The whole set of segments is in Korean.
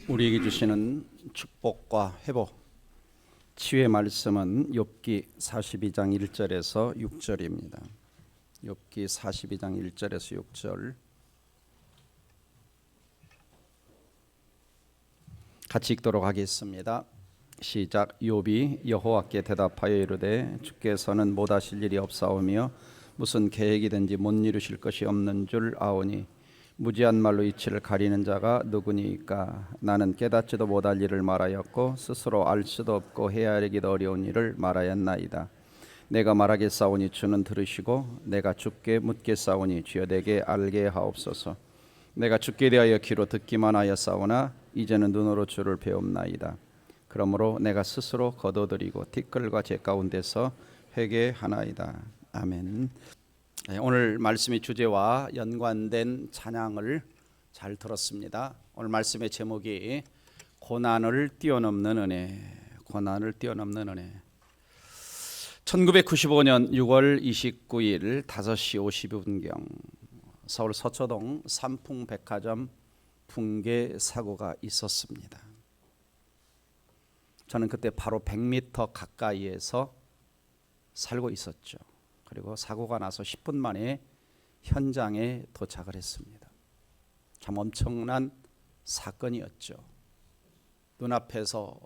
우리에게 주시는 축복과 회복, 치유의 말씀은 욥기 42장 1절에서 6절입니다. 욥기 42장 1절에서 6절 같이 읽도록 하겠습니다. 시작. 욥이 여호와께 대답하여 이르되 주께서는 못하실 일이 없사오며 무슨 계획이든지 못 이루실 것이 없는 줄 아오니 무지한 말로 이치를 가리는 자가 누구니까? 나는 깨닫지도 못할 일을 말하였고 스스로 알 수도 없고 헤아리기도 어려운 일을 말하였나이다. 내가 말하겠사오니 주는 들으시고 내가 주께 묻겠사오니 주여 내게 알게 하옵소서. 내가 주께 대하여 귀로 듣기만 하였사오나 이제는 눈으로 주를 배움나이다. 그러므로 내가 스스로 거둬들이고 티끌과 제 가운데서 회개하나이다. 아멘. 오늘 말씀의 주제와 연관된 찬양을 잘 들었습니다. 오늘 말씀의 제목이 고난을 뛰어넘는 은혜. 고난을 뛰어넘는 은혜. 1995년 6월 29일 5시 50분경 서울 서초동 삼풍백화점 붕괴 사고가 있었습니다. 저는 그때 바로 100m 가까이에서 살고 있었죠. 그리고 사고가 나서 10분 만에 현장에 도착을 했습니다. 참 엄청난 사건이었죠. 눈앞에서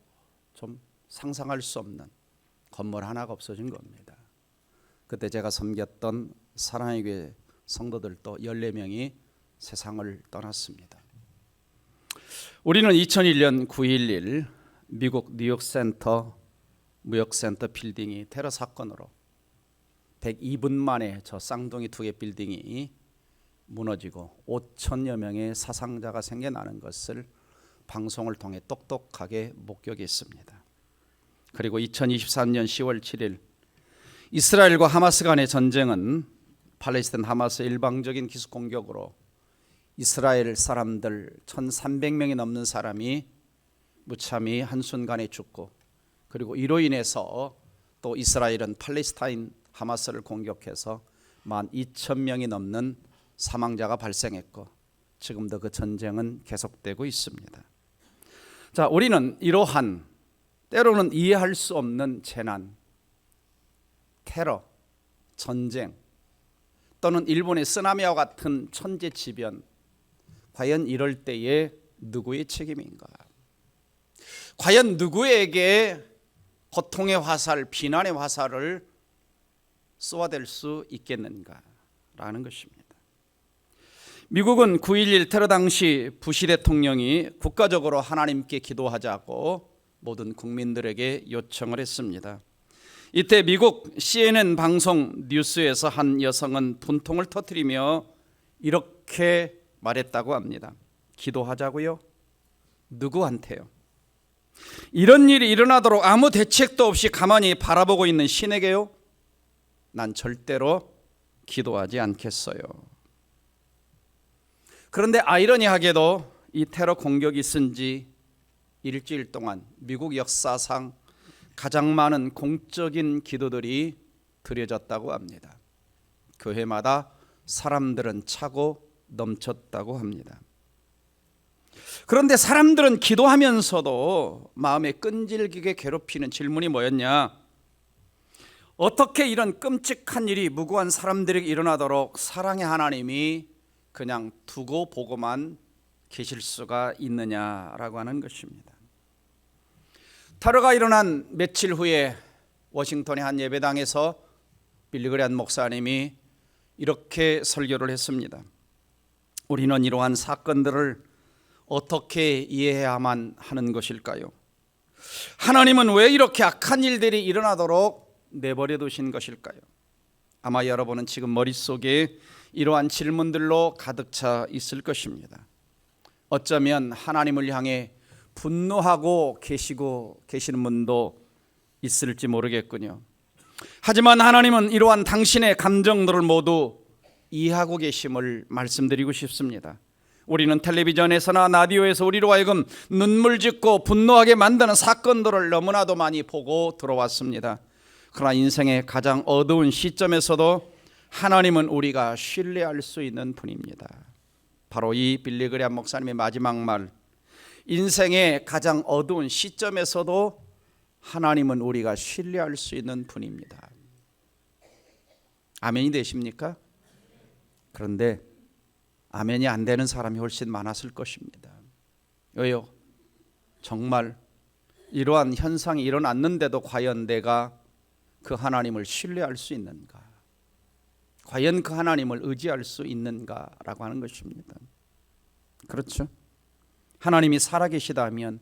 좀 상상할 수 없는 건물 하나가 없어진 겁니다. 그때 제가 섬겼던 사랑의 교회 성도들도 14명이 세상을 떠났습니다. 우리는 2001년 9.11 미국 뉴욕 센터 무역센터 빌딩이 테러 사건으로 102분 만에 저 쌍둥이 2개 빌딩이 무너지고 5천여 명의 사상자가 생겨나는 것을 방송을 통해 똑똑하게 목격했습니다. 그리고 2023년 10월 7일 이스라엘과 하마스 간의 전쟁은 팔레스타인 하마스 일방적인 기습 공격으로 이스라엘 사람들 1,300명이 넘는 사람이 무참히 한순간에 죽고, 그리고 이로 인해서 또 이스라엘은 팔레스타인 하마스를 공격해서 12,000명이 넘는 사망자가 발생했고 지금도 그 전쟁은 계속되고 있습니다. 자, 우리는 이러한 때로는 이해할 수 없는 재난, 테러, 전쟁 또는 일본의 쓰나미와 같은 천재지변, 과연 이럴 때에 누구의 책임인가? 과연 누구에게 고통의 화살, 비난의 화살을 쏘아댈 수 있겠는가라는 것입니다. 미국은 9.11 테러 당시 부시 대통령이 국가적으로 하나님께 기도하자고 모든 국민들에게 요청을 했습니다. 이때 미국 CNN 방송 뉴스에서 한 여성은 분통을 터뜨리며 이렇게 말했다고 합니다. 기도하자고요? 누구한테요? 이런 일이 일어나도록 아무 대책도 없이 가만히 바라보고 있는 신에게요? 난 절대로 기도하지 않겠어요. 그런데 아이러니하게도 이 테러 공격이 있은 지 일주일 동안 미국 역사상 가장 많은 공적인 기도들이 드려졌다고 합니다. 교회마다 사람들은 차고 넘쳤다고 합니다. 그런데 사람들은 기도하면서도 마음에 끈질기게 괴롭히는 질문이 뭐였냐? 어떻게 이런 끔찍한 일이 무고한 사람들에게 일어나도록 사랑의 하나님이 그냥 두고 보고만 계실 수가 있느냐라고 하는 것입니다. 테러가 일어난 며칠 후에 워싱턴의 한 예배당에서 빌리그레한 목사님이 이렇게 설교를 했습니다. 우리는 이러한 사건들을 어떻게 이해해야만 하는 것일까요? 하나님은 왜 이렇게 악한 일들이 일어나도록 내버려 두신 것일까요? 아마 여러분은 지금 머릿속에 이러한 질문들로 가득 차 있을 것입니다. 어쩌면 하나님을 향해 분노하고 계시는 분도 있을지 모르겠군요. 하지만 하나님은 이러한 당신의 감정들을 모두 이해하고 계심을 말씀드리고 싶습니다. 우리는 텔레비전에서나 라디오에서 우리로 하여금 눈물 짓고 분노하게 만드는 사건들을 너무나도 많이 보고 들어왔습니다. 그러나 인생의 가장 어두운 시점에서도 하나님은 우리가 신뢰할 수 있는 분입니다. 바로 이 빌리그레한 목사님의 마지막 말, 인생의 가장 어두운 시점에서도 하나님은 우리가 신뢰할 수 있는 분입니다. 아멘이 되십니까? 그런데 아멘이 안 되는 사람이 훨씬 많았을 것입니다. 왜요? 정말 이러한 현상이 일어났는데도 과연 내가 그 하나님을 신뢰할 수 있는가? 과연 그 하나님을 의지할 수 있는가라고 하는 것입니다. 그렇죠? 하나님이 살아계시다면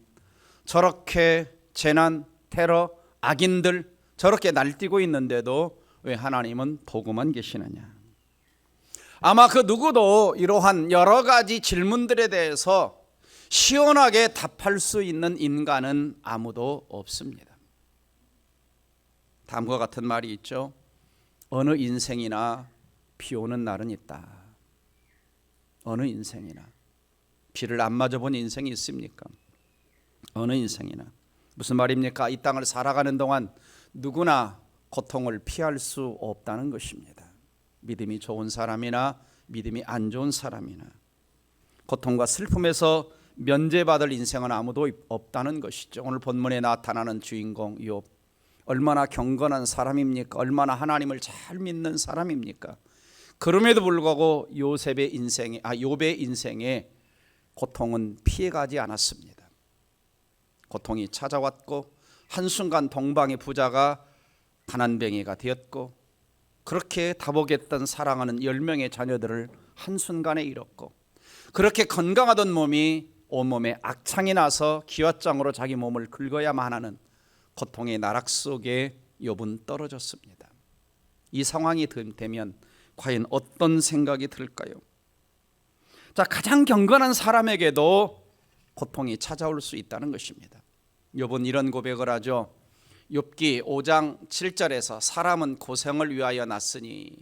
저렇게 재난, 테러, 악인들 저렇게 날뛰고 있는데도 왜 하나님은 보고만 계시느냐? 아마 그 누구도 이러한 여러 가지 질문들에 대해서 시원하게 답할 수 있는 인간은 아무도 없습니다. 다음과 같은 말이 있죠. 어느 인생이나 비 오는 날은 있다. 어느 인생이나. 비를 안 맞아본 인생이 있습니까? 어느 인생이나. 무슨 말입니까? 이 땅을 살아가는 동안 누구나 고통을 피할 수 없다는 것입니다. 믿음이 좋은 사람이나 믿음이 안 좋은 사람이나 고통과 슬픔에서 면제받을 인생은 아무도 없다는 것이죠. 오늘 본문에 나타나는 주인공 욥, 얼마나 경건한 사람입니까? 얼마나 하나님을 잘 믿는 사람입니까? 그럼에도 불구하고 욥의 인생에 고통은 피해가지 않았습니다. 고통이 찾아왔고 한순간 동방의 부자가 가난뱅이가 되었고 그렇게 다복했던 사랑하는 10명의 자녀들을 한순간에 잃었고 그렇게 건강하던 몸이 온몸에 악창이 나서 기왓장으로 자기 몸을 긁어야만 하는 고통의 나락 속에 욥은 떨어졌습니다. 이 상황이 되면 과연 어떤 생각이 들까요? 자, 가장 경건한 사람에게도 고통이 찾아올 수 있다는 것입니다. 욥은 이런 고백을 하죠. 욥기 5장 7절에서 사람은 고생을 위하여 났으니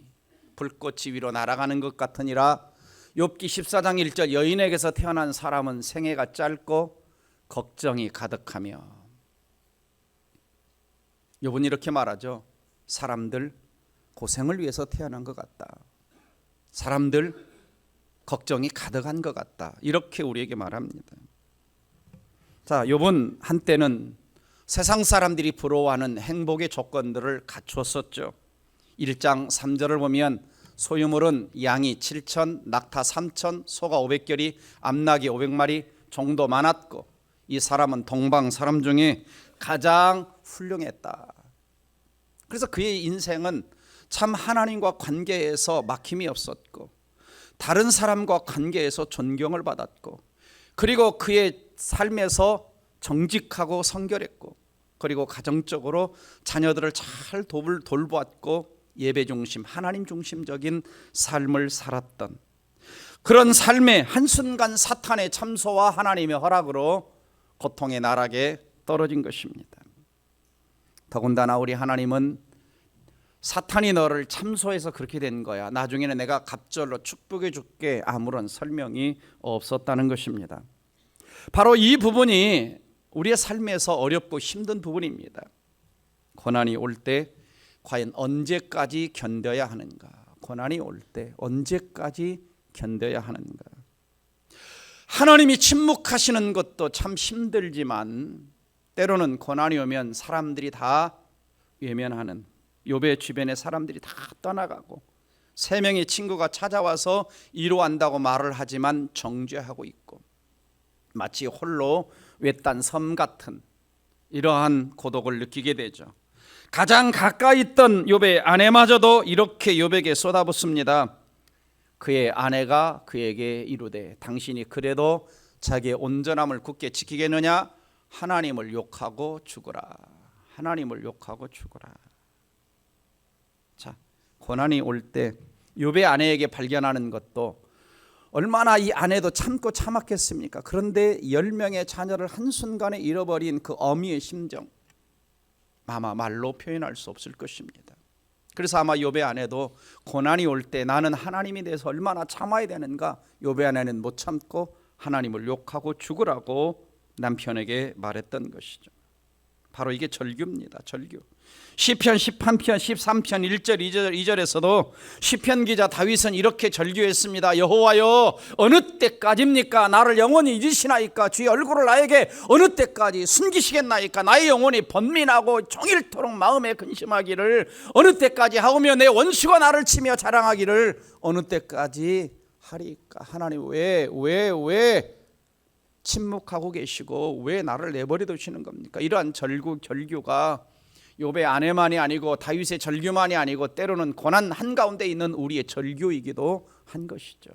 불꽃이 위로 날아가는 것 같으니라. 욥기 14장 1절 여인에게서 태어난 사람은 생애가 짧고 걱정이 가득하며. 욥은 이렇게 말하죠. 사람들 고생을 위해서 태어난 것 같다. 사람들 걱정이 가득한 것 같다. 이렇게 우리에게 말합니다. 자, 욥은 한때는 세상 사람들이 부러워하는 행복의 조건들을 갖추었었죠. 1장 3절을 보면 소유물은 양이 7천, 낙타 3천, 소가 500결이, 암낙이 500마리, 종도 많았고 이 사람은 동방 사람 중에 가장 훌륭했다. 그래서 그의 인생은 참 하나님과 관계에서 막힘이 없었고 다른 사람과 관계에서 존경을 받았고 그리고 그의 삶에서 정직하고 성결했고 그리고 가정적으로 자녀들을 잘 돌보았고 예배 중심, 하나님 중심적인 삶을 살았던 그런 삶에 한순간 사탄의 참소와 하나님의 허락으로 고통의 나락에 떨어진 것입니다. 더군다나 우리 하나님은 사탄이 너를 참소해서 그렇게 된 거야, 나중에는 내가 갑절로 축복해 줄게, 아무런 설명이 없었다는 것입니다. 바로 이 부분이 우리의 삶에서 어렵고 힘든 부분입니다. 고난이 올 때 과연 언제까지 견뎌야 하는가? 고난이 올 때 언제까지 견뎌야 하는가? 하나님이 침묵하시는 것도 참 힘들지만 때로는 고난이 오면 사람들이 다 외면하는, 욥의 주변에 사람들이 다 떠나가고 3명의 친구가 찾아와서 위로한다고 말을 하지만 정죄하고 있고 마치 홀로 외딴 섬 같은 이러한 고독을 느끼게 되죠. 가장 가까이 있던 욥의 아내마저도 이렇게 욥에게 쏟아붓습니다. 그의 아내가 그에게 이르되 당신이 그래도 자기의 온전함을 굳게 지키겠느냐? 하나님을 욕하고 죽으라. 하나님을 욕하고 죽으라. 자, 고난이 올 때 욥의 아내에게 발견하는 것도 얼마나 이 아내도 참고 참았겠습니까? 그런데 10명의 자녀를 한순간에 잃어버린 그 어미의 심정, 아마 말로 표현할 수 없을 것입니다. 그래서 아마 욥의 아내도 고난이 올 때 나는 하나님에 대해서 얼마나 참아야 되는가, 욥의 아내는 못 참고 하나님을 욕하고 죽으라고 남편에게 말했던 것이죠. 바로 이게 절규입니다. 절규. 시편 13편 13편 1절 2절에서도 시편 기자 다윗은 이렇게 절규했습니다. 여호와여, 어느 때까지입니까? 나를 영원히 잊으시나이까? 주의 얼굴을 나에게 어느 때까지 숨기시겠나이까? 나의 영혼이 번민하고 종일토록 마음에 근심하기를 어느 때까지 하오며 내 원수가 나를 치며 자랑하기를 어느 때까지 하리까? 하나님 왜 침묵하고 계시고 왜 나를 내버려 두시는 겁니까? 이러한 절규가 욥의 아내만이 아니고 다윗의 절규만이 아니고 때로는 고난 한가운데 있는 우리의 절규이기도 한 것이죠.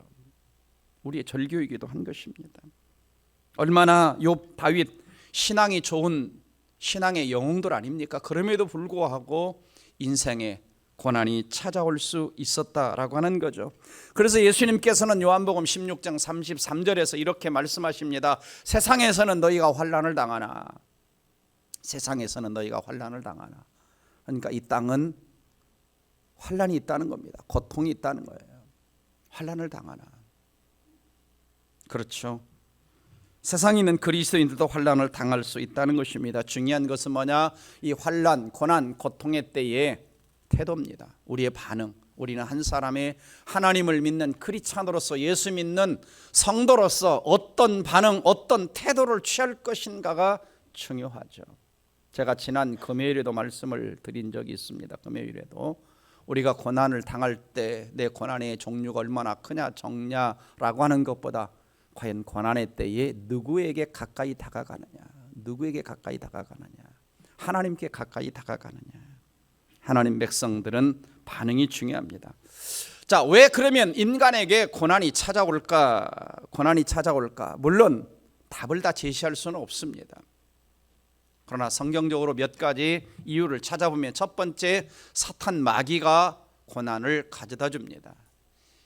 우리의 절규이기도 한 것입니다. 얼마나 욥, 다윗 신앙이 좋은 신앙의 영웅들 아닙니까? 그럼에도 불구하고 인생에 고난이 찾아올 수 있었다라고 하는 거죠. 그래서 예수님께서는 요한복음 16장 33절에서 이렇게 말씀하십니다. 세상에서는 너희가 환난을 당하나, 세상에서는 너희가 환난을 당하나. 그러니까 이 땅은 환난이 있다는 겁니다. 고통이 있다는 거예요. 환난을 당하나. 그렇죠. 세상에 있는 그리스도인들도 환난을 당할 수 있다는 것입니다. 중요한 것은 뭐냐? 이 환난, 고난, 고통의 때에 태도입니다. 우리의 반응. 우리는 한 사람의 하나님을 믿는 크리스찬으로서, 예수 믿는 성도로서 어떤 반응, 어떤 태도를 취할 것인가가 중요하죠. 제가 지난 금요일에도 말씀을 드린 적이 있습니다. 금요일에도 우리가 고난을 당할 때 내 고난의 종류가 얼마나 크냐 적냐라고 하는 것보다 과연 고난의 때에 누구에게 가까이 다가가느냐, 누구에게 가까이 다가가느냐, 하나님께 가까이 다가가느냐. 하나님 백성들은 반응이 중요합니다. 자, 왜 그러면 인간에게 고난이 찾아올까? 물론 답을 다 제시할 수는 없습니다. 그러나 성경적으로 몇 가지 이유를 찾아보면 첫 번째, 사탄 마귀가 고난을 가져다 줍니다.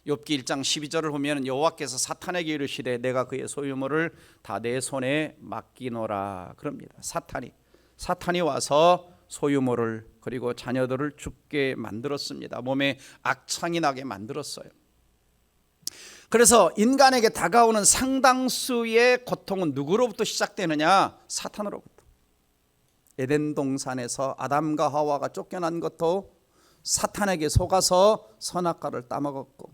욥기 1장 12절을 보면 여호와께서 사탄에게 이르시되 내가 그의 소유물을 다 내 손에 맡기노라 그럽니다. 사탄이 와서 소유물을 그리고 자녀들을 죽게 만들었습니다. 몸에 악창이 나게 만들었어요. 그래서 인간에게 다가오는 상당수의 고통은 누구로부터 시작되느냐? 사탄으로부터. 에덴 동산에서 아담과 하와가 쫓겨난 것도 사탄에게 속아서 선악과를 따먹었고,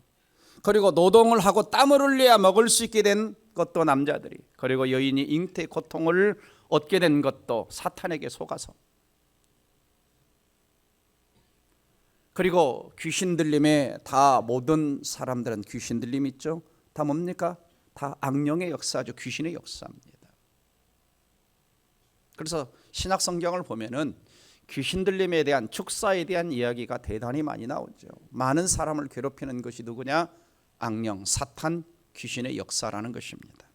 그리고 노동을 하고 땀을 흘려야 먹을 수 있게 된 것도 남자들이, 그리고 여인이 잉태 고통을 얻게 된 것도 사탄에게 속아서, 그리고 귀신 들림에 다 모든 사람들은 귀신 들림 있죠. 다 뭡니까? 다 악령의 역사죠. 귀신의 역사입니다. 그래서 신약 성경을 보면은 귀신 들림에 대한 축사에 대한 이야기가 대단히 많이 나오죠. 많은 사람을 괴롭히는 것이 누구냐? 악령, 사탄, 귀신의 역사라는 것입니다.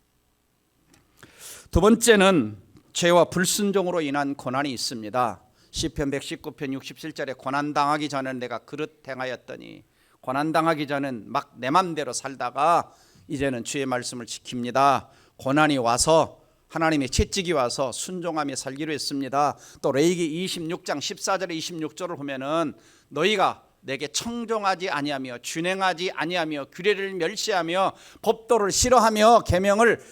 두 번째는 죄와 불순종으로 인한 고난이 있습니다. 시편 119편 67절에 고난당하기 전에 내가 그릇 행하였더니, 고난당하기 전엔 막 내 맘대로 살다가 이제는 주의 말씀을 지킵니다. 고난이 와서, 하나님의 채찍이 와서 순종하며 살기로 했습니다. 또 레위기 26장 14절에 26절을 보면은 너희가 내게 청종하지 아니하며 준행하지 아니하며 규례를 멸시하며 법도를 싫어하며 계명을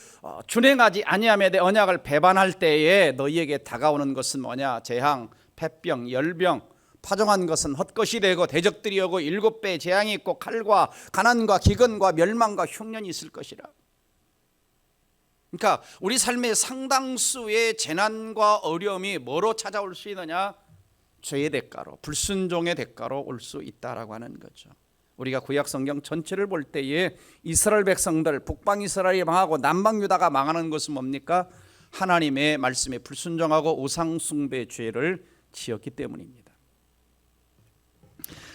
준행하지 아니하며 내 언약을 배반할 때에 너희에게 다가오는 것은 뭐냐? 재앙, 폐병, 열병, 파종한 것은 헛것이 되고 대적들이 오고 7배의 재앙이 있고 칼과 가난과 기근과 멸망과 흉년이 있을 것이라. 그러니까 우리 삶의 상당수의 재난과 어려움이 뭐로 찾아올 수 있느냐? 죄의 대가로, 불순종의 대가로 올 수 있다라고 하는 거죠. 우리가 구약 성경 전체를 볼 때에 이스라엘 백성들, 북방 이스라엘이 망하고 남방 유다가 망하는 것은 뭡니까? 하나님의 말씀에 불순종하고 우상 숭배의 죄를 지었기 때문입니다.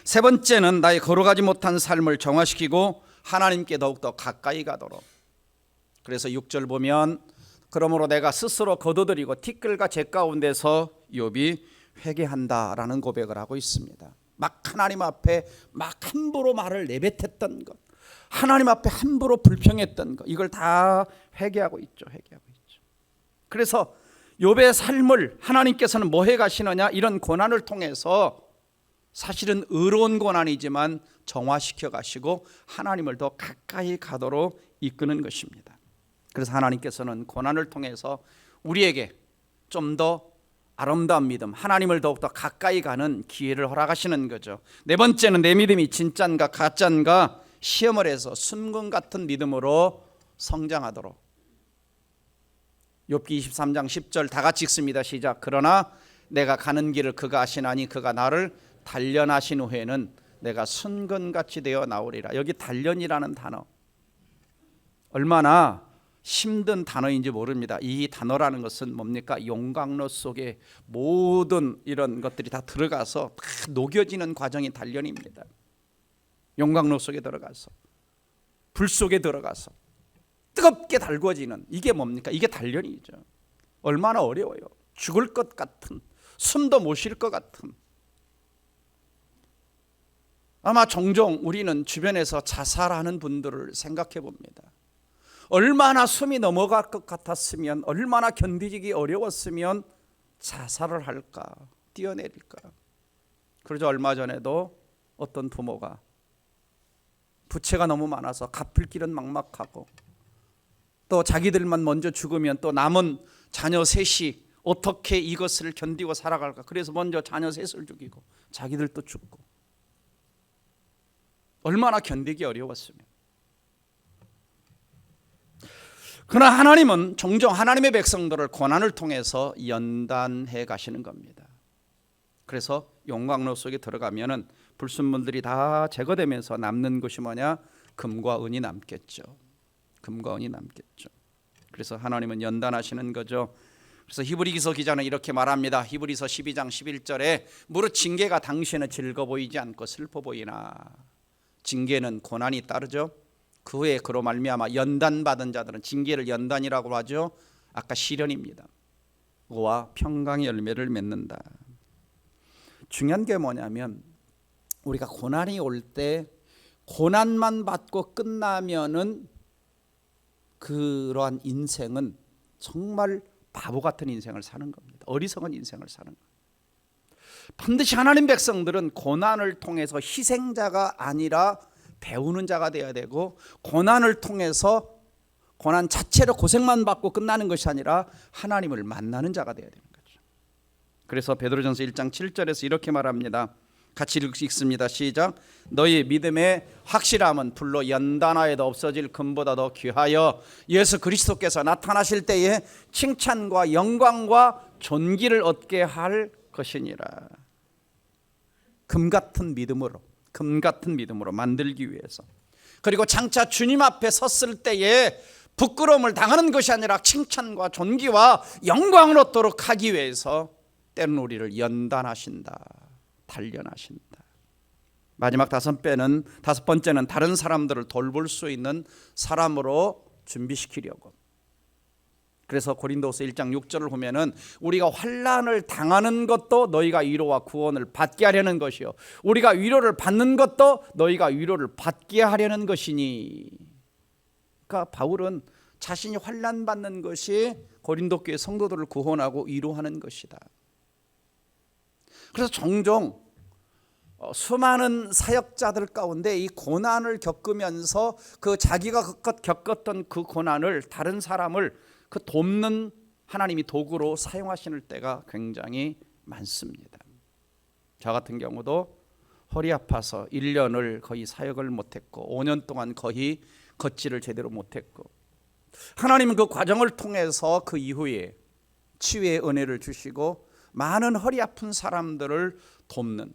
세 번째는 나의 걸어가지 못한 삶을 정화시키고 하나님께 더욱더 가까이 가도록. 그래서 6절 보면 그러므로 내가 스스로 거둬들이고 티끌과 재 가운데서 욥이 회개한다라는 고백을 하고 있습니다. 막 하나님 앞에 막 함부로 말을 내뱉었던 것, 하나님 앞에 함부로 불평했던 것, 이걸 다 회개하고 있죠. 그래서 욥의 삶을 하나님께서는 뭐 해가시느냐? 이런 고난을 통해서 사실은 의로운 고난이지만 정화시켜 가시고 하나님을 더 가까이 가도록 이끄는 것입니다. 그래서 하나님께서는 고난을 통해서 우리에게 좀 더 아름다운 믿음, 하나님을 더욱더 가까이 가는 기회를 허락하시는 거죠. 네 번째는 내 믿음이 진짠가 가짠가 시험을 해서 순금 같은 믿음으로 성장하도록. 욥기 23장 10절 다 같이 읽습니다. 시작. 그러나 내가 가는 길을 그가 아시나니 그가 나를 단련하신 후에는 내가 순금같이 되어 나오리라. 여기 단련이라는 단어 얼마나 힘든 단어인지 모릅니다. 이 단어라는 것은 뭡니까? 용광로 속에 모든 이런 것들이 다 들어가서 다 녹여지는 과정이 단련입니다. 용광로 속에 들어가서 불 속에 들어가서 뜨겁게 달궈지는 이게 뭡니까? 이게 단련이죠. 얼마나 어려워요. 죽을 것 같은, 숨도 못 쉴 것 같은. 아마 종종 우리는 주변에서 자살하는 분들을 생각해 봅니다. 얼마나 숨이 넘어갈 것 같았으면, 얼마나 견디기 어려웠으면 자살을 할까, 뛰어내릴까. 그러죠. 얼마 전에도 어떤 부모가 부채가 너무 많아서 갚을 길은 막막하고 또 자기들만 먼저 죽으면 또 남은 자녀 셋이 어떻게 이것을 견디고 살아갈까. 그래서 먼저 자녀 셋을 죽이고 자기들도 죽고. 얼마나 견디기 어려웠으면. 그러나 하나님은 종종 하나님의 백성들을 고난을 통해서 연단해 가시는 겁니다. 그래서 용광로 속에 들어가면은 불순물들이 다 제거되면서 남는 것이 뭐냐? 금과 은이 남겠죠. 금과 은이 남겠죠. 그래서 하나님은 연단하시는 거죠. 그래서 히브리서 기자는 이렇게 말합니다. 히브리서 12장 11절에 무릇 징계가 당신은 즐거 보이지 않고 슬퍼 보이나. 징계는 고난이 따르죠. 그 후에 그로 말미암아 연단받은 자들은 징계를 연단이라고 하죠. 아까 시련입니다. 그와 평강의 열매를 맺는다. 중요한 게 뭐냐면 우리가 고난이 올 때 고난만 받고 끝나면은 그러한 인생은 정말 바보 같은 인생을 사는 겁니다. 어리석은 인생을 사는 겁니다. 반드시 하나님 백성들은 고난을 통해서 희생자가 아니라 배우는 자가 되어야 되고, 고난을 통해서 고난 자체로 고생만 받고 끝나는 것이 아니라 하나님을 만나는 자가 되어야 되는 거죠. 그래서 베드로전서 1장 7절에서 이렇게 말합니다. 같이 읽습니다. 시작. 너희 믿음의 확실함은 불로 연단하여도 없어질 금보다 더 귀하여 예수 그리스도께서 나타나실 때에 칭찬과 영광과 존귀를 얻게 할 것이니라. 금 같은 믿음으로 만들기 위해서, 그리고 장차 주님 앞에 섰을 때에 부끄러움을 당하는 것이 아니라 칭찬과 존귀와 영광을 얻도록 하기 위해서 때로는 우리를 연단하신다, 단련하신다. 마지막 다섯 번째는 다른 사람들을 돌볼 수 있는 사람으로 준비시키려고. 그래서 고린도서 1장 6절을 보면은 우리가 환난을 당하는 것도 너희가 위로와 구원을 받게 하려는 것이요, 우리가 위로를 받는 것도 너희가 위로를 받게 하려는 것이니. 그러니까 바울은 자신이 환난 받는 것이 고린도 교회 성도들을 구원하고 위로하는 것이다. 그래서 종종 수많은 사역자들 가운데 이 고난을 겪으면서 그 자기가 겪었던 그 고난을 다른 사람을 그 돕는 하나님이 도구로 사용하시는 때가 굉장히 많습니다. 저 같은 경우도 허리 아파서 1년을 거의 사역을 못했고 5년 동안 거의 걷지를 제대로 못했고, 하나님은 그 과정을 통해서 그 이후에 치유의 은혜를 주시고 많은 허리 아픈 사람들을 돕는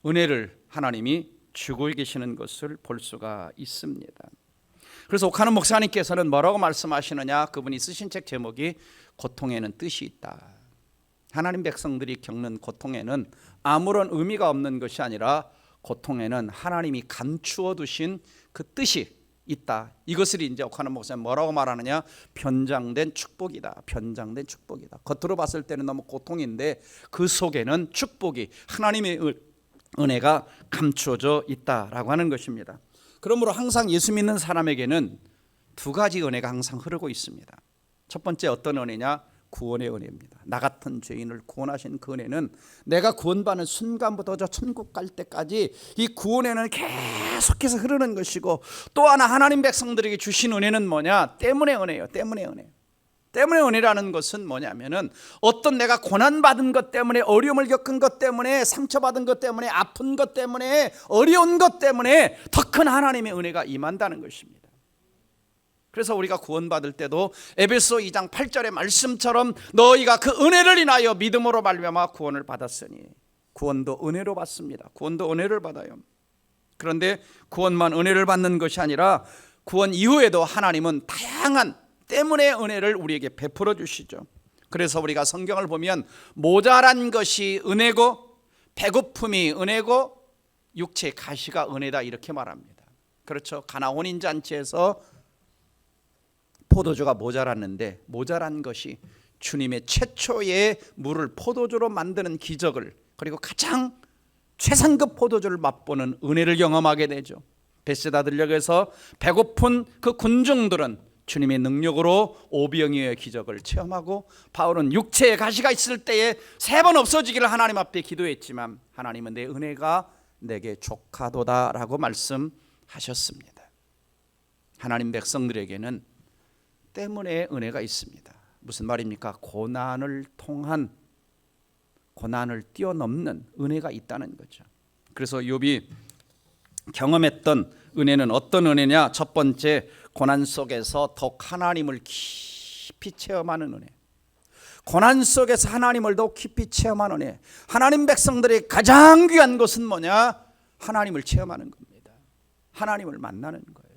은혜를 하나님이 주고 계시는 것을 볼 수가 있습니다. 그래서 옥하는 목사님께서는 뭐라고 말씀하시느냐, 그분이 쓰신 책 제목이 고통에는 뜻이 있다. 하나님 백성들이 겪는 고통에는 아무런 의미가 없는 것이 아니라 고통에는 하나님이 감추어 두신 그 뜻이 있다. 이것을 이제 옥하는 목사님 뭐라고 말하느냐, 변장된 축복이다. 변장된 축복이다. 겉으로 봤을 때는 너무 고통인데 그 속에는 축복이, 하나님의 은혜가 감추어져 있다라고 하는 것입니다. 그러므로 항상 예수 믿는 사람에게는 두 가지 은혜가 항상 흐르고 있습니다. 첫 번째 어떤 은혜냐? 구원의 은혜입니다. 나 같은 죄인을 구원하신 그 은혜는 내가 구원받는 순간부터 저 천국 갈 때까지 이 구원에는 계속해서 흐르는 것이고, 또 하나 하나님 백성들에게 주신 은혜는 뭐냐? 때문의 은혜예요. 때문의 은혜. 때문에 은혜라는 것은 뭐냐면은 어떤 내가 고난받은 것 때문에, 어려움을 겪은 것 때문에, 상처받은 것 때문에, 아픈 것 때문에, 어려운 것 때문에 더 큰 하나님의 은혜가 임한다는 것입니다. 그래서 우리가 구원받을 때도 에베소 2장 8절의 말씀처럼 너희가 그 은혜를 인하여 믿음으로 말미암아 구원을 받았으니, 구원도 은혜로 받습니다. 구원도 은혜를 받아요. 그런데 구원만 은혜를 받는 것이 아니라 구원 이후에도 하나님은 다양한 때문에 은혜를 우리에게 베풀어 주시죠. 그래서 우리가 성경을 보면 모자란 것이 은혜고 배고픔이 은혜고 육체의 가시가 은혜다 이렇게 말합니다. 그렇죠. 가나 혼인 잔치에서 포도주가 모자랐는데 모자란 것이 주님의 최초의 물을 포도주로 만드는 기적을, 그리고 가장 최상급 포도주를 맛보는 은혜를 경험하게 되죠. 베세다 들녘에서 배고픈 그 군중들은 주님의 능력으로 오병이어의 기적을 체험하고, 바울은 육체의 가시가 있을 때에 3번 없어지기를 하나님 앞에 기도했지만 하나님은 내 은혜가 내게 족하도다라고 말씀하셨습니다. 하나님 백성들에게는 때문에 은혜가 있습니다. 무슨 말입니까? 고난을 통한, 고난을 뛰어넘는 은혜가 있다는 거죠. 그래서 욥이 경험했던 은혜는 어떤 은혜냐? 첫 번째, 고난 속에서 더욱 하나님을 깊이 체험하는 은혜. 고난 속에서 하나님을 더욱 깊이 체험하는 은혜. 하나님 백성들의 가장 귀한 것은 뭐냐? 하나님을 체험하는 겁니다. 하나님을 만나는 거예요.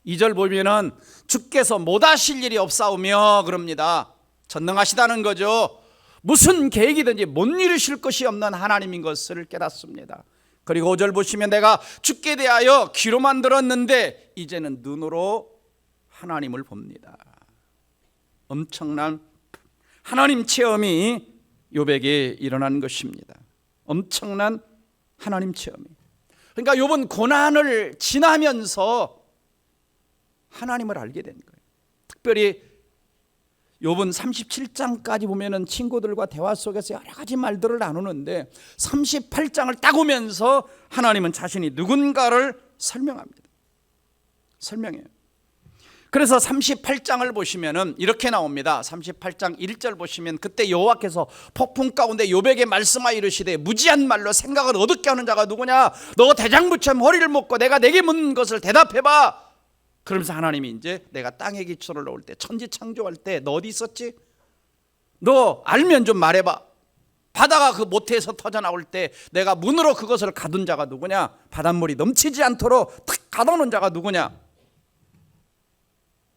2절 보면은 주께서 못하실 일이 없사오며 그럽니다. 전능하시다는 거죠. 무슨 계획이든지 못 이루실 것이 없는 하나님인 것을 깨닫습니다. 그리고 5절 보시면 내가 주께 대하여 귀로만 들었는데 이제는 눈으로 하나님을 봅니다. 엄청난 하나님 체험이 욥에게 일어난 것입니다. 엄청난 하나님 체험이. 그러니까 욥은 고난을 지나면서 하나님을 알게 된 거예요. 특별히 욥은 37장까지 보면은 친구들과 대화 속에서 여러 가지 말들을 나누는데 38장을 딱 오면서 하나님은 자신이 누군가를 설명합니다. 설명해요. 그래서 38장을 보시면은 이렇게 나옵니다. 38장 1절 보시면 그때 여호와께서 폭풍 가운데 욥에게 말씀하여 이르시되 무지한 말로 생각을 어둡게 하는 자가 누구냐? 너 대장부처럼 허리를 묶고 내가 내게 묻는 것을 대답해봐. 그러면서 하나님이 이제 내가 땅의 기초를 놓을 때, 천지 창조할 때 너 어디 있었지? 너 알면 좀 말해봐. 바다가 그 모태에서 터져나올 때 내가 문으로 그것을 가둔 자가 누구냐? 바닷물이 넘치지 않도록 탁 가둬놓은 자가 누구냐?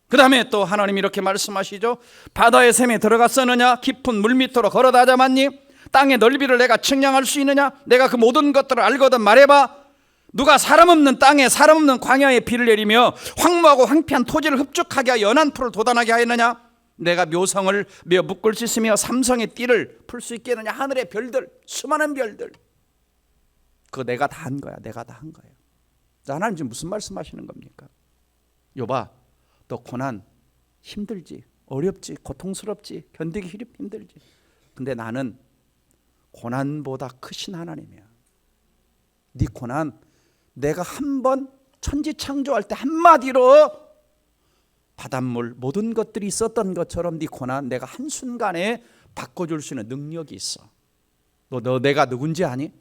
그 다음에 또 하나님이 이렇게 말씀하시죠. 바다의 샘에 들어갔었느냐? 깊은 물 밑으로 걸어다잡았니? 땅의 넓이를 내가 측량할 수 있느냐? 내가 그 모든 것들을 알거든 말해봐. 누가 사람 없는 땅에 사람 없는 광야에 비를 내리며 황무하고 황폐한 토지를 흡족하게 하여 연한 풀을 돋아나게 하였느냐? 내가 묘성을 메어 묶을 수 있으며 삼성의 띠를 풀 수 있게 했느냐? 하늘의 별들, 수많은 별들, 그거 내가 다 한 거야. 내가 다 한 거예요. 하나님 지금 무슨 말씀하시는 겁니까? 욥아, 너 고난 힘들지, 어렵지, 고통스럽지, 견디기 힘들지. 근데 나는 고난보다 크신 하나님이야. 네 고난 내가 한번 천지 창조할 때 한마디로 바닷물 모든 것들이 있었던 것처럼 네 고난 내가 한순간에 바꿔줄 수 있는 능력이 있어. 너 내가 누군지 아니?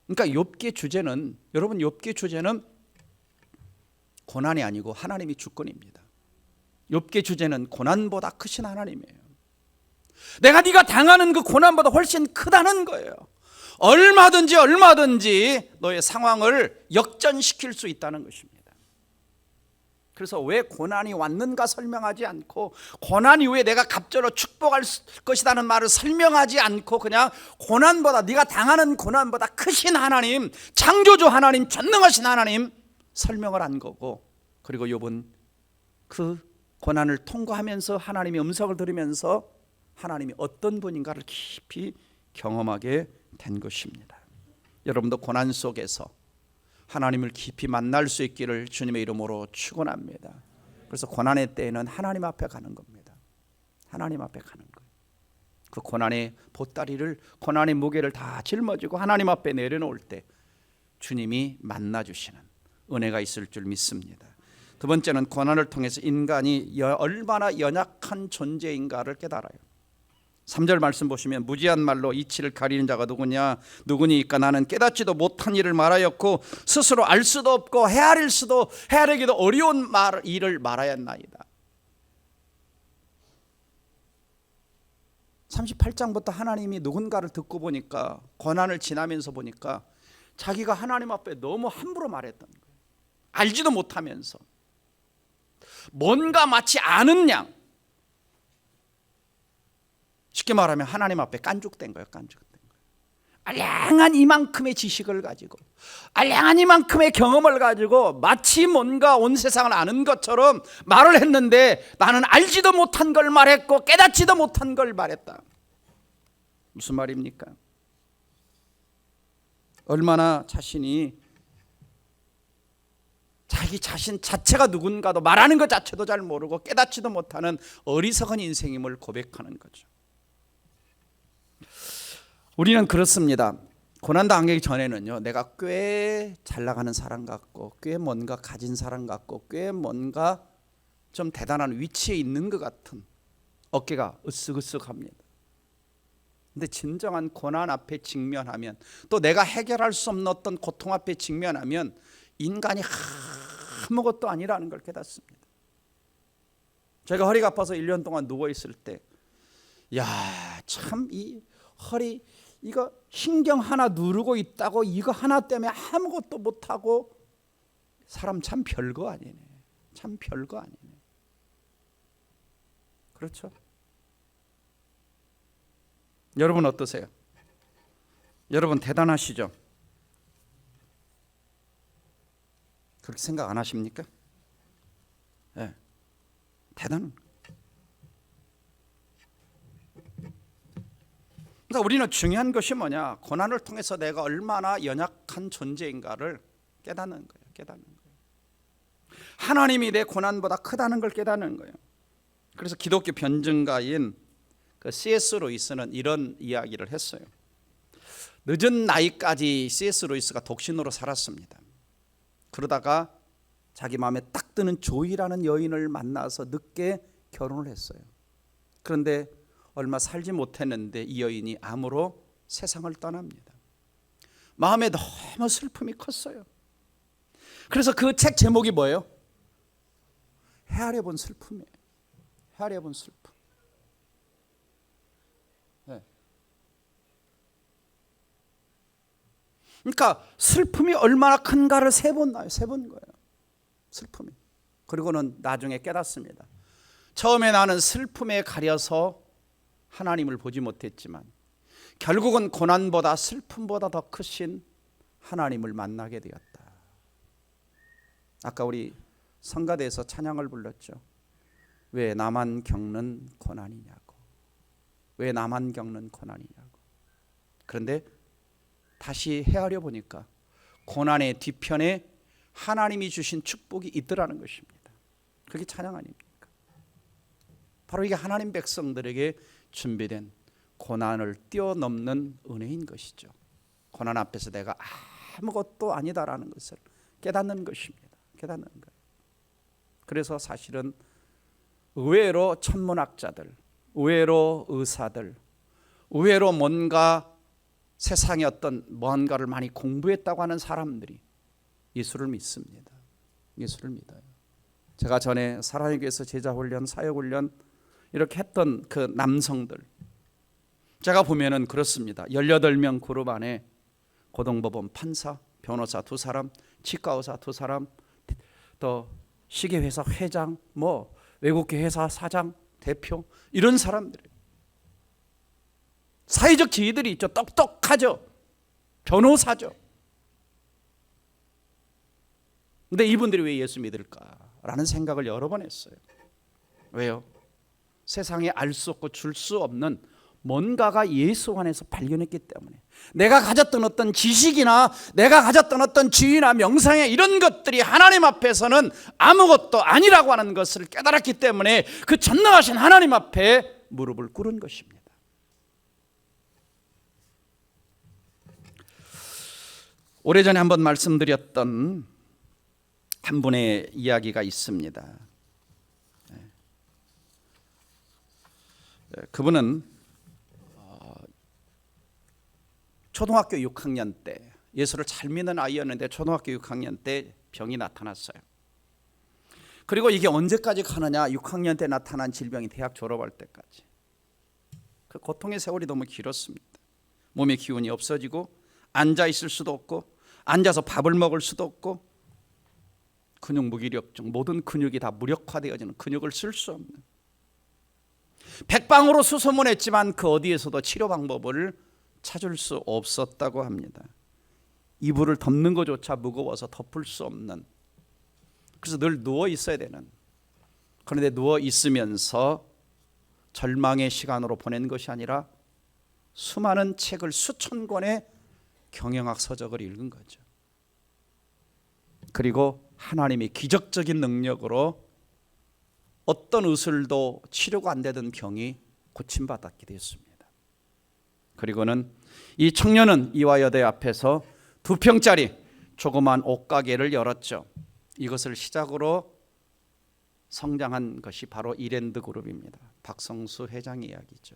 그러니까 욥기의 주제는, 여러분 욥기의 주제는 고난이 아니고 하나님이 주권입니다. 욥기의 주제는 고난보다 크신 하나님이에요. 내가 네가 당하는 그 고난보다 훨씬 크다는 거예요. 얼마든지 너의 상황을 역전시킬 수 있다는 것입니다. 그래서 왜 고난이 왔는가 설명하지 않고, 고난 이후에 내가 갑절로 축복할 것이라는 말을 설명하지 않고, 그냥 고난보다, 네가 당하는 고난보다 크신 하나님, 창조주 하나님, 전능하신 하나님 설명을 한 거고, 그리고 욥은 그 고난을 통과하면서 하나님의 음성을 들으면서 하나님이 어떤 분인가를 깊이 경험하게 된 것입니다. 여러분도 고난 속에서 하나님을 깊이 만날 수 있기를 주님의 이름으로 축원합니다. 그래서 고난의 때에는 하나님 앞에 가는 겁니다. 하나님 앞에 가는 거예요. 그 고난의 보따리를, 고난의 무게를 다 짊어지고 하나님 앞에 내려놓을 때 주님이 만나주시는 은혜가 있을 줄 믿습니다. 두 번째는 고난을 통해서 인간이 얼마나 연약한 존재인가를 깨달아요. 3절 말씀 보시면 무지한 말로 이치를 가리는 자가 누구니까 나는 깨닫지도 못한 일을 말하였고 스스로 알 수도 없고 헤아리기도 어려운 일을 말하였나이다. 38장부터 하나님이 누군가를 듣고 보니까, 고난을 지나면서 보니까 자기가 하나님 앞에 너무 함부로 말했던 거예요. 알지도 못하면서 뭔가 마치 아는 양, 쉽게 말하면 하나님 앞에 깐죽된 거예요. 알량한 이만큼의 지식을 가지고, 알량한 이만큼의 경험을 가지고 마치 뭔가 온 세상을 아는 것처럼 말을 했는데 나는 알지도 못한 걸 말했고 깨닫지도 못한 걸 말했다. 무슨 말입니까? 얼마나 자신이 자기 자신 자체가 누군가도 말하는 것 자체도 잘 모르고 깨닫지도 못하는 어리석은 인생임을 고백하는 거죠. 우리는 그렇습니다. 고난당하기 전에는요, 내가 꽤 잘 나가는 사람 같고 꽤 뭔가 가진 사람 같고 꽤 뭔가 좀 대단한 위치에 있는 것 같은 어깨가 으쓱으쓱합니다. 근데 진정한 고난 앞에 직면하면, 또 내가 해결할 수 없는 어떤 고통 앞에 직면하면 인간이 아무것도 아니라는 걸 깨닫습니다. 제가 허리가 아파서 1년 동안 누워있을 때, 참 이 허리, 이거 신경 하나 누르고 있다고 이거 하나 때문에 아무것도 못하고 사람 참 별거 아니네. 참 별거 아니네. 그렇죠? 여러분 어떠세요? 여러분 대단하시죠? 그렇게 생각 안 하십니까? 네, 대단한. 그러니까 우리는 중요한 것이 뭐냐? 고난을 통해서 내가 얼마나 연약한 존재인가를 깨닫는 거예요. 하나님이 내 고난보다 크다는 걸 깨닫는 거예요. 그래서 기독교 변증가인 C.S. 루이스는 이런 이야기를 했어요. 늦은 나이까지 C.S. 루이스가 독신으로 살았습니다. 그러다가 자기 마음에 딱 드는 조이라는 여인을 만나서 늦게 결혼을 했어요. 그런데 얼마 살지 못했는데 이 여인이 암으로 세상을 떠납니다. 마음에 너무 슬픔이 컸어요. 그래서 그 책 제목이 뭐예요? 헤아려본 슬픔이에요. 헤아려본 슬픔. 네. 그러니까 슬픔이 얼마나 큰가를 세본 거예요. 슬픔이. 그리고는 나중에 깨닫습니다. 처음에 나는 슬픔에 가려서 하나님을 보지 못했지만 결국은 고난보다 슬픔보다 더 크신 하나님을 만나게 되었다. 아까 우리 성가대에서 찬양을 불렀죠. 왜 나만 겪는 고난이냐고. 왜 나만 겪는 고난이냐고. 그런데 다시 헤아려 보니까 고난의 뒤편에 하나님이 주신 축복이 있더라는 것입니다. 그게 찬양 아닙니까? 바로 이게 하나님 백성들에게 준비된 고난을 뛰어넘는 은혜인 것이죠. 고난 앞에서 내가 아무것도 아니다라는 것을 깨닫는 것입니다. 깨닫는 거예요. 그래서 사실은 의외로 천문학자들, 의외로 의사들, 의외로 뭔가 세상에 어떤 뭔가를 많이 공부했다고 하는 사람들이 예수를 믿습니다. 예수를 믿어요. 제가 전에 사랑의 교회에서 제자훈련, 사역훈련 이렇게 했던 그 남성들, 제가 보면은 그렇습니다. 18명 그룹 안에 고등법원 판사, 변호사 2사람, 치과의사 2사람, 또 시계회사 회장, 외국계 회사 사장, 대표, 이런 사람들, 사회적 지위들이 있죠. 똑똑하죠. 변호사죠. 근데 이분들이 왜 예수 믿을까라는 생각을 여러 번 했어요. 왜요? 세상에 알 수 없고 줄 수 없는 뭔가가 예수 안에서 발견했기 때문에, 내가 가졌던 어떤 지식이나 내가 가졌던 어떤 지위나 명상에 이런 것들이 하나님 앞에서는 아무것도 아니라고 하는 것을 깨달았기 때문에 그 전능하신 하나님 앞에 무릎을 꿇은 것입니다. 오래전에 한번 말씀드렸던 한 분의 이야기가 있습니다. 그분은 초등학교 6학년 때 예수를 잘 믿는 아이였는데 초등학교 6학년 때 병이 나타났어요. 그리고 이게 언제까지 가느냐? 6학년 때 나타난 질병이 대학 졸업할 때까지. 그 고통의 세월이 너무 길었습니다. 몸의 기운이 없어지고 앉아 있을 수도 없고 앉아서 밥을 먹을 수도 없고 근육 무기력증, 모든 근육이 다 무력화되어지는, 근육을 쓸 수 없는, 백방으로 수소문했지만 그 어디에서도 치료 방법을 찾을 수 없었다고 합니다. 이불을 덮는 것조차 무거워서 덮을 수 없는, 그래서 늘 누워 있어야 되는, 그런데 누워 있으면서 절망의 시간으로 보낸 것이 아니라 수많은 책을, 수천 권의 경영학 서적을 읽은 거죠. 그리고 하나님이 기적적인 능력으로 어떤 의술도 치료가 안 되던 병이 고침받았게 됐습니다. 그리고는 이 청년은 이화여대 앞에서 2평짜리 조그만 옷가게를 열었죠. 이것을 시작으로 성장한 것이 바로 이랜드 그룹입니다. 박성수 회장 이야기죠.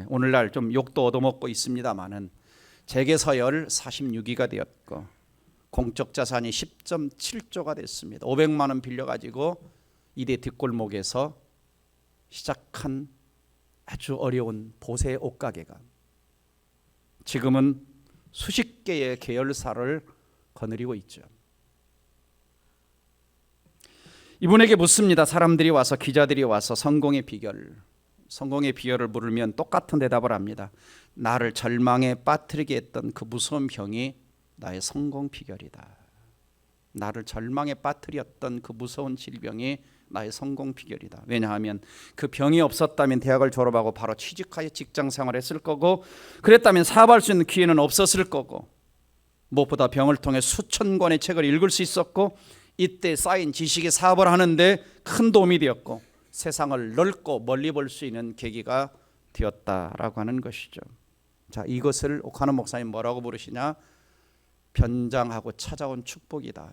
오늘날 좀 욕도 얻어먹고 있습니다마는 재계서열 46위가 되었고 공적 자산이 10.7조가 됐습니다. 500만 원 빌려가지고 이대 뒷골목에서 시작한 아주 어려운 보세 옷가게가 지금은 수십 개의 계열사를 거느리고 있죠. 이분에게 묻습니다. 사람들이 와서, 기자들이 와서 성공의 비결을 물으면 똑같은 대답을 합니다. 나를 절망에 빠뜨리게 했던 그 무서운 병이 나의 성공 비결이다. 나를 절망에 빠뜨렸던 그 무서운 질병이 나의 성공 비결이다. 왜냐하면 그 병이 없었다면 대학을 졸업하고 바로 취직하여 직장 생활을 했을 거고, 그랬다면 사업할 수 있는 기회는 없었을 거고, 무엇보다 병을 통해 수천 권의 책을 읽을 수 있었고, 이때 쌓인 지식의 사업을 하는데 큰 도움이 되었고, 세상을 넓고 멀리 볼 수 있는 계기가 되었다라고 하는 것이죠. 자, 이것을 옥하는 목사님 뭐라고 부르시냐? 변장하고 찾아온 축복이다.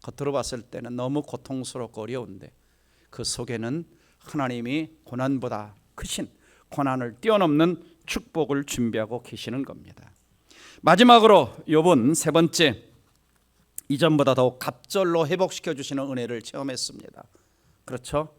겉으로 봤을 때는 너무 고통스럽고 어려운데 그 속에는 하나님이 고난보다 크신, 고난을 뛰어넘는 축복을 준비하고 계시는 겁니다. 마지막으로 욥은 세 번째, 이전보다 더욱 갑절로 회복시켜 주시는 은혜를 체험했습니다. 그렇죠?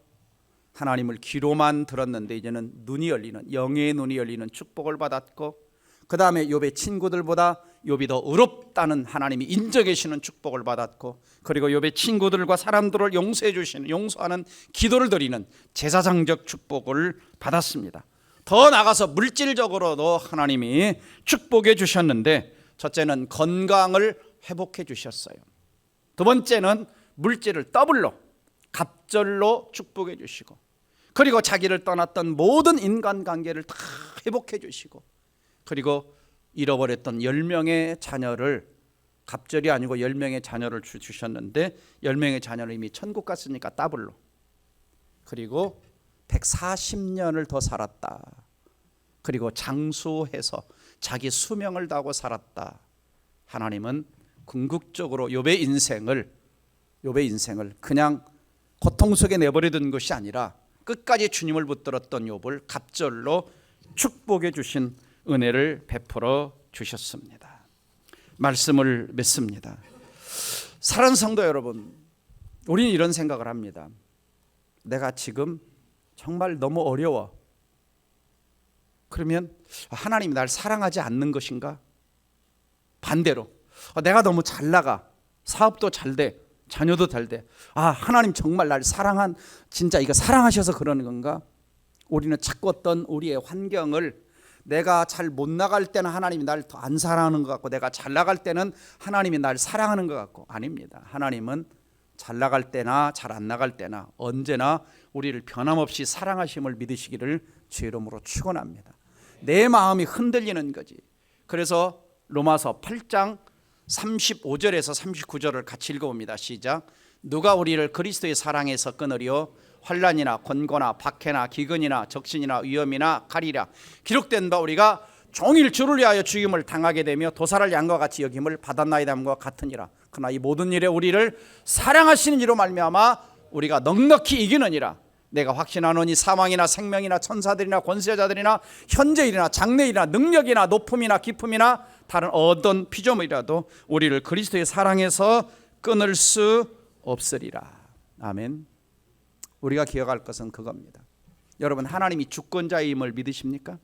하나님을 귀로만 들었는데 이제는 눈이 열리는, 영의 눈이 열리는 축복을 받았고, 그 다음에 욥의 친구들보다 욥이 더 의롭다는 하나님이 인정해주시는 축복을 받았고, 그리고 욥의 친구들과 사람들을 용서해 주시는, 용서하는 기도를 드리는 제사장적 축복을 받았습니다. 더 나아가서 물질적으로도 하나님이 축복해 주셨는데, 첫째는 건강을 회복해 주셨어요. 두 번째는 물질을 더블로, 갑절로 축복해 주시고, 그리고 자기를 떠났던 모든 인간관계를 다 회복해 주시고, 그리고 잃어버렸던 10명의 자녀를, 갑절이 아니고 10명의 자녀를 주셨는데 10명의 자녀는 이미 천국 갔으니까 더블로, 그리고 140년을 더 살았다. 그리고 장수해서 자기 수명을 다하고 살았다. 하나님은 궁극적으로 욥의 인생을 그냥 고통 속에 내버려둔 것이 아니라 끝까지 주님을 붙들었던 욥을 갑절로 축복해 주신 은혜를 베풀어 주셨습니다. 말씀을 맺습니다. 사랑하는 성도 여러분, 우리는 이런 생각을 합니다. 내가 지금 정말 너무 어려워. 그러면 하나님이 날 사랑하지 않는 것인가? 반대로 내가 너무 잘 나가, 사업도 잘 돼, 자녀도 잘 돼, 하나님 정말 날 진짜 이거 사랑하셔서 그러는 건가? 우리는 자꾸 어떤 우리의 환경을, 내가 잘 못 나갈 때는 하나님이 날 더 안 사랑하는 것 같고, 내가 잘 나갈 때는 하나님이 날 사랑하는 것 같고, 아닙니다. 하나님은 잘 나갈 때나 잘 안 나갈 때나 언제나 우리를 변함없이 사랑하심을 믿으시기를 주의 이름으로 축원합니다. 내 마음이 흔들리는 거지. 그래서 로마서 8장 35절에서 39절을 같이 읽어봅니다. 시작. 누가 우리를 그리스도의 사랑에서 끊으리요? 환난이나 곤고나 박해나 기근이나 적신이나 위험이나 칼이라. 기록된 바 우리가 종일 주를 위하여 죽임을 당하게 되며 도살할 양과 같이 여김을 받았나이다 함과 같으니라. 그러나 이 모든 일에 우리를 사랑하시는 이로 말미암아 우리가 넉넉히 이기느니라. 내가 확신하노니 사망이나 생명이나 천사들이나 권세자들이나 현재일이나 장래일이나 능력이나 높음이나 깊음이나 다른 어떤 피조물이라도 우리를 그리스도의 사랑에서 끊을 수 없으리라. 아멘. 우리가 기억할 것은 그겁니다. 여러분, 하나님이 주권자임을 믿으십니까?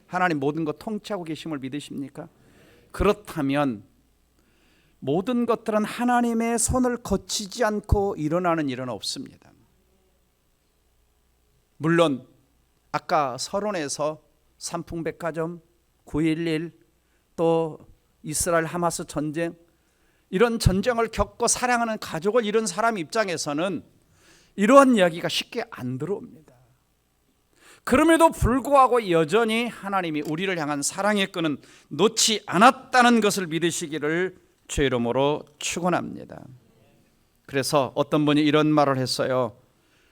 하나님 모든 것 통치하고 계심을 믿으십니까? 그렇다면 모든 것들은 하나님의 손을 거치지 않고 일어나는 일은 없습니다. 물론 아까 서론에서 산풍백화점, 9.11, 또 이스라엘 하마스 전쟁, 이런 전쟁을 겪고 사랑하는 가족을 잃은 사람 입장에서는 이러한 이야기가 쉽게 안 들어옵니다. 그럼에도 불구하고 여전히 하나님이 우리를 향한 사랑의 끈은 놓지 않았다는 것을 믿으시기를 주의 이름으로 축원합니다. 그래서 어떤 분이 이런 말을 했어요.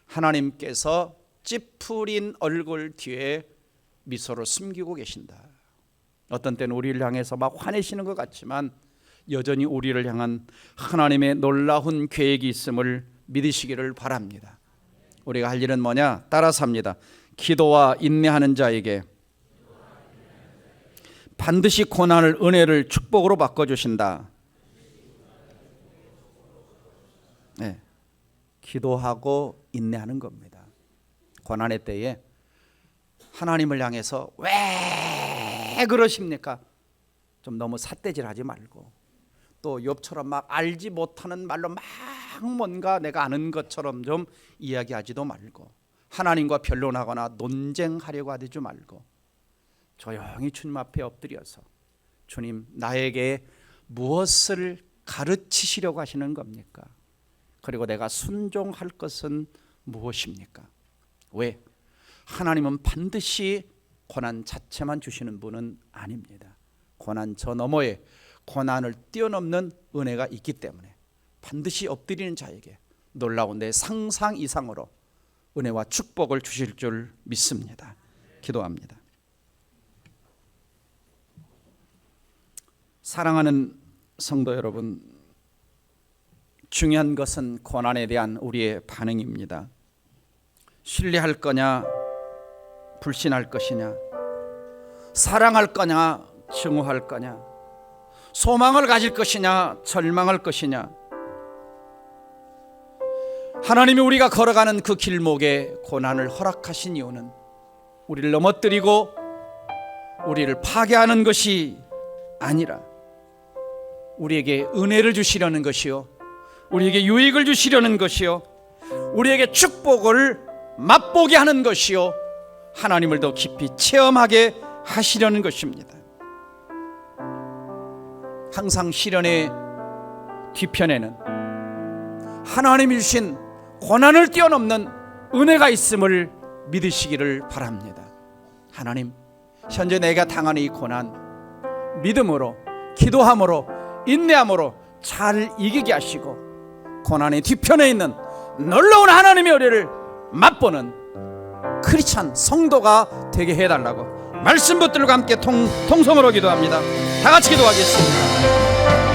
하나님께서 찌푸린 얼굴 뒤에 미소를 숨기고 계신다. 어떤 때는 우리를 향해서 막 화내시는 것 같지만 여전히 우리를 향한 하나님의 놀라운 계획이 있음을 믿으시기를 바랍니다. 우리가 할 일은 뭐냐? 따라서 합니다. 기도와 인내하는 자에게 반드시 고난을 은혜를 축복으로 바꿔주신다. 네, 기도하고 인내하는 겁니다. 고난의 때에 하나님을 향해서 왜 그러십니까? 좀 너무 삿대질하지 말고, 또 욥처럼 막 알지 못하는 말로 막 뭔가 내가 아는 것처럼 좀 이야기하지도 말고, 하나님과 변론하거나 논쟁하려고 하지 말고 조용히 주님 앞에 엎드려서 주님, 나에게 무엇을 가르치시려고 하시는 겁니까? 그리고 내가 순종할 것은 무엇입니까? 왜? 하나님은 반드시 고난 자체만 주시는 분은 아닙니다. 고난 저 너머에 고난을 뛰어넘는 은혜가 있기 때문에 반드시 엎드리는 자에게 놀라운 내 상상 이상으로 은혜와 축복을 주실 줄 믿습니다. 기도합니다. 사랑하는 성도 여러분, 중요한 것은 고난에 대한 우리의 반응입니다. 신뢰할 거냐, 불신할 것이냐, 사랑할 거냐, 증오할 거냐, 소망을 가질 것이냐, 절망할 것이냐. 하나님이 우리가 걸어가는 그 길목에 고난을 허락하신 이유는 우리를 넘어뜨리고 우리를 파괴하는 것이 아니라 우리에게 은혜를 주시려는 것이요, 우리에게 유익을 주시려는 것이요, 우리에게 축복을 맛보게 하는 것이요, 하나님을 더 깊이 체험하게 하시려는 것입니다. 항상 시련의 뒤편에는 하나님이 주신 고난을 뛰어넘는 은혜가 있음을 믿으시기를 바랍니다. 하나님, 현재 내가 당하는 이 고난 믿음으로, 기도함으로, 인내함으로 잘 이기게 하시고 고난의 뒤편에 있는 놀라운 하나님의 은혜를 맛보는 크리스찬 성도가 되게 해달라고 말씀 붙들과 함께 통성으로 기도합니다. 다 같이 기도하겠습니다.